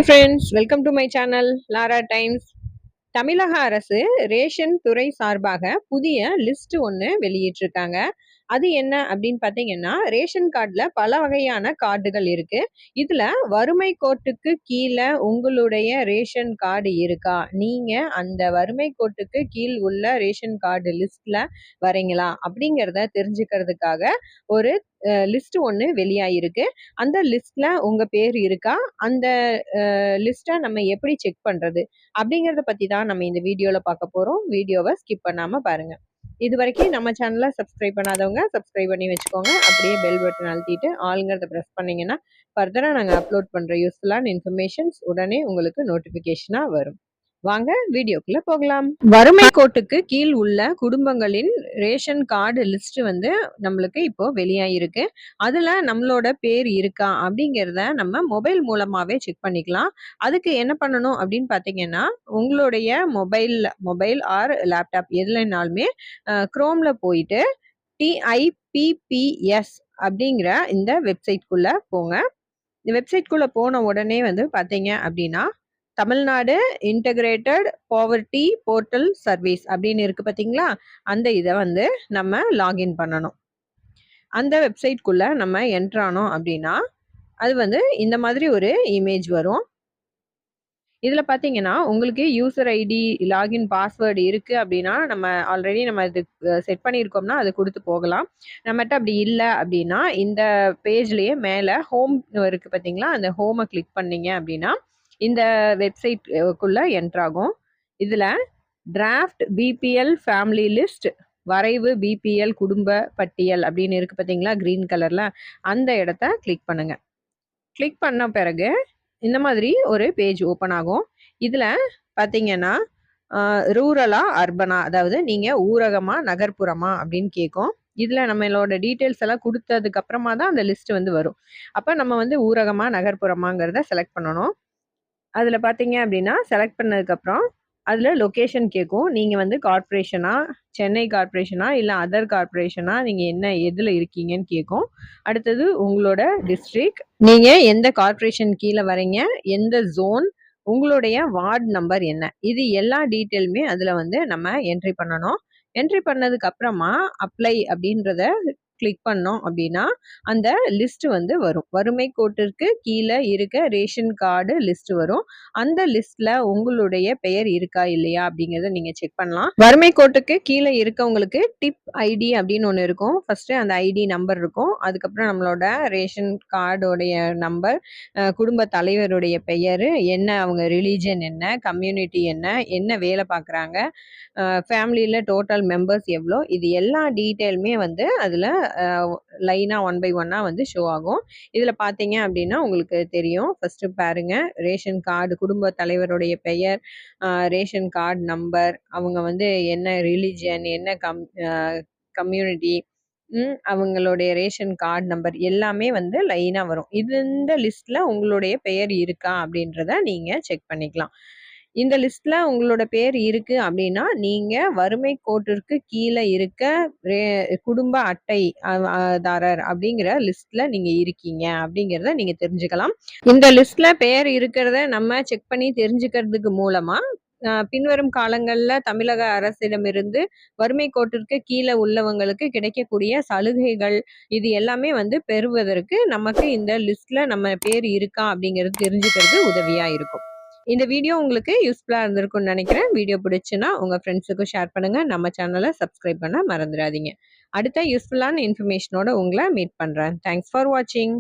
Hi friends, welcome to my channel Lara Times. தமிழக அரசு ration துறை சார்பாக புதிய லிஸ்ட் ஒன்று வெளியிட்டிருக்காங்க. அது என்ன அப்படின்னு பார்த்தீங்கன்னா, ரேஷன் கார்டில் பல வகையான கார்டுகள் இருக்கு. இதில் வறுமை கோட்டுக்கு கீழே உங்களுடைய ரேஷன் கார்டு இருக்கா, நீங்கள் அந்த வறுமை கோட்டுக்கு கீழ் உள்ள ரேஷன் கார்டு லிஸ்ட்டில் வரீங்களா அப்படிங்கிறத தெரிஞ்சுக்கிறதுக்காக ஒரு லிஸ்ட் ஒன்று வெளியாயிருக்கு. அந்த லிஸ்ட்ல உங்க பேர் இருக்கா, அந்த லிஸ்ட்டை நம்ம எப்படி செக் பண்றது அப்படிங்கிறத பத்தி தான் நம்ம இந்த வீடியோல பார்க்க போறோம். வீடியோவை ஸ்கிப் பண்ணாம பாருங்க. இது வரைக்கும் நம்ம சேனலை சப்ஸ்கிரைப் பண்ணாதவங்க சப்ஸ்கிரைப் பண்ணி வச்சுக்கோங்க. அப்படியே பெல் பட்டன் அழுத்திட்டு ஆளுங்கிறத ப்ரெஸ் பண்ணீங்கன்னா ஃபர்தராக நாங்கள் அப்லோட் பண்ணுற யூஸ்ஃபுல்லான இன்ஃபர்மேஷன்ஸ் உடனே உங்களுக்கு நோட்டிஃபிகேஷனாக வரும். வாங்க வீடியோக்குள்ள போகலாம். வறுமை கோட்டுக்கு கீழ் உள்ள குடும்பங்களின் ரேஷன் கார்டு லிஸ்ட் வந்து நம்மளுக்கு இப்போ வெளியாயிருக்கு. அதுல நம்மளோட பேர் இருக்கா அப்படிங்கிறத நம்ம மொபைல் மூலமாவே செக் பண்ணிக்கலாம். அதுக்கு என்ன பண்ணணும் அப்படின்னு பார்த்தீங்கன்னா, உங்களுடைய மொபைல் ஆர் லேப்டாப் எதுலனாலுமே குரோம்ல போயிட்டு TIPPS அப்படிங்கிற இந்த வெப்சைட்குள்ள போங்க. இந்த வெப்சைட்குள்ள போன உடனே வந்து பார்த்தீங்க அப்படின்னா, Tamil Nadu integrated poverty portal service அப்படின்னு இருக்கு பார்த்தீங்களா, அந்த இதை வந்து நம்ம லாகின் பண்ணணும். அந்த வெப்சைட்குள்ள நம்ம என்ட்ரு ஆனோம் அப்படின்னா அது வந்து இந்த மாதிரி ஒரு இமேஜ் வரும். இதில் பார்த்தீங்கன்னா உங்களுக்கு யூசர் ஐடி லாகின் பாஸ்வேர்டு இருக்குது அப்படின்னா நம்ம ஆல்ரெடி நம்ம இது செட் பண்ணியிருக்கோம்னா அது கொடுத்து போகலாம். நம்மகிட்ட அப்படி இல்லை அப்படின்னா இந்த பேஜ்லேயே மேலே ஹோம் இருக்குது பார்த்தீங்களா, அந்த ஹோமை கிளிக் பண்ணிங்க அப்படின்னா இந்த வெப்சைட்குள்ளே என்ட்ராகும். இதில் டிராஃப்ட் பிபிஎல் ஃபேமிலி லிஸ்ட் வரைவு பிபிஎல் குடும்ப பட்டியல் அப்படின்னு இருக்குது பார்த்தீங்களா க்ரீன் கலரில், அந்த இடத்த கிளிக் பண்ணுங்கள். கிளிக் பண்ண பிறகு இந்த மாதிரி ஒரு பேஜ் ஓப்பன் ஆகும். இதில் பார்த்தீங்கன்னா ரூரலா அர்பனா, அதாவது நீங்கள் ஊரகமா நகர்ப்புறமா அப்படின்னு கேட்கும். இதில் நம்மளோட டீட்டெயில்ஸ் எல்லாம் கொடுத்ததுக்கு அப்புறமா தான் அந்த லிஸ்ட் வந்து வரும். அப்போ நம்ம வந்து ஊரகமா நகர்ப்புறமாங்கிறத செலக்ட் பண்ணணும். அதில் பார்த்தீங்க அப்படின்னா செலக்ட் பண்ணதுக்கப்புறம் அதில் லொக்கேஷன் கேட்கும். நீங்கள் வந்து கார்ப்பரேஷனா, சென்னை கார்ப்பரேஷனா, இல்லை அதர் கார்ப்பரேஷனா, நீங்கள் என்ன எதில் இருக்கீங்கன்னு கேட்கும். அடுத்தது உங்களோட டிஸ்ட்ரிக்ட், நீங்கள் எந்த கார்ப்பரேஷன் கீழே வரீங்க, எந்த ஜோன், உங்களுடைய வார்டு நம்பர் என்ன, இது எல்லா டீட்டெயிலுமே அதில் வந்து நம்ம என்ட்ரி பண்ணணும். என்ட்ரி பண்ணதுக்கு அப்புறமா அப்ளை அப்படின்றத கிளிக் பண்ணோம் அப்படின்னா அந்த லிஸ்ட் வந்து வரும். வறுமை கோட்டிற்கு கீழே இருக்க ரேஷன் கார்டு லிஸ்ட் வரும். அந்த லிஸ்ட்ல உங்களுடைய பெயர் இருக்கா இல்லையா அப்படிங்கிறத நீங்க செக் பண்ணலாம். வறுமை கோட்டுக்கு கீழே இருக்கவங்களுக்கு டிப் ஐடி அப்படின்னு ஒன்று இருக்கும். ஃபர்ஸ்ட் அந்த ஐடி நம்பர் இருக்கும். அதுக்கப்புறம் நம்மளோட ரேஷன் கார்டோடைய நம்பர், குடும்ப தலைவருடைய பெயர் என்ன, அவங்க ரிலீஜன் என்ன, கம்யூனிட்டி என்ன, என்ன வேலை பார்க்குறாங்க, ஃபேமிலியில் டோட்டல் மெம்பர்ஸ் எவ்வளோ, இது எல்லா டீட்டெயிலுமே வந்து அதில் லைனாக 1 by 1 வந்து ஷோ ஆகும். இதில் பார்த்தீங்க அப்படின்னா உங்களுக்கு தெரியும். ஃபஸ்ட்டு பாருங்க, ரேஷன் கார்டு குடும்ப தலைவருடைய பெயர், ரேஷன் கார்டு நம்பர், அவங்க வந்து என்ன ரிலிஜன், என்ன கம்யூனிட்டி, அவங்களுடைய ரேஷன் கார்டு நம்பர் எல்லாமே வந்து லைனாக வரும். இந்த லிஸ்ட்டில் உங்களுடைய பெயர் இருக்கா அப்படின்றத நீங்கள் செக் பண்ணிக்கலாம். இந்த லிஸ்ட்ல உங்களோட பேர் இருக்கு அப்படின்னா நீங்க வறுமை கோட்டிற்கு கீழே இருக்க குடும்ப அட்டை தாரர் அப்படிங்கிற லிஸ்ட்ல நீங்க இருக்கீங்க அப்படிங்கிறத நீங்க தெரிஞ்சுக்கலாம். இந்த லிஸ்ட்ல பெயர் இருக்கிறத நம்ம செக் பண்ணி தெரிஞ்சுக்கிறதுக்கு மூலமா பின்வரும் காலங்கள்ல தமிழக அரசிடமிருந்து வறுமை கோட்டிற்கு கீழே உள்ளவங்களுக்கு கிடைக்கக்கூடிய சலுகைகள் இது எல்லாமே வந்து பெறுவதற்கு நமக்கு இந்த லிஸ்ட்ல நம்ம பேர் இருக்கா அப்படிங்கிறது தெரிஞ்சுக்கிறது உதவியா இருக்கும். இந்த வீடியோ உங்களுக்கு யூஸ்ஃபுல்லாக இருந்திருக்கும்னு நினைக்கிறேன். வீடியோ பிடிச்சுன்னா உங்கள் ஃப்ரெண்ட்ஸுக்கும் ஷேர் பண்ணுங்கள். நம்ம சேனலை சப்ஸ்கிரைப் பண்ண மறந்துடாதீங்க. அடுத்த யூஸ்ஃபுல்லான இன்ஃபர்மேஷனோட உங்களை மீட் பண்ணுறேன். தேங்க்ஸ் ஃபார் வாட்சிங்.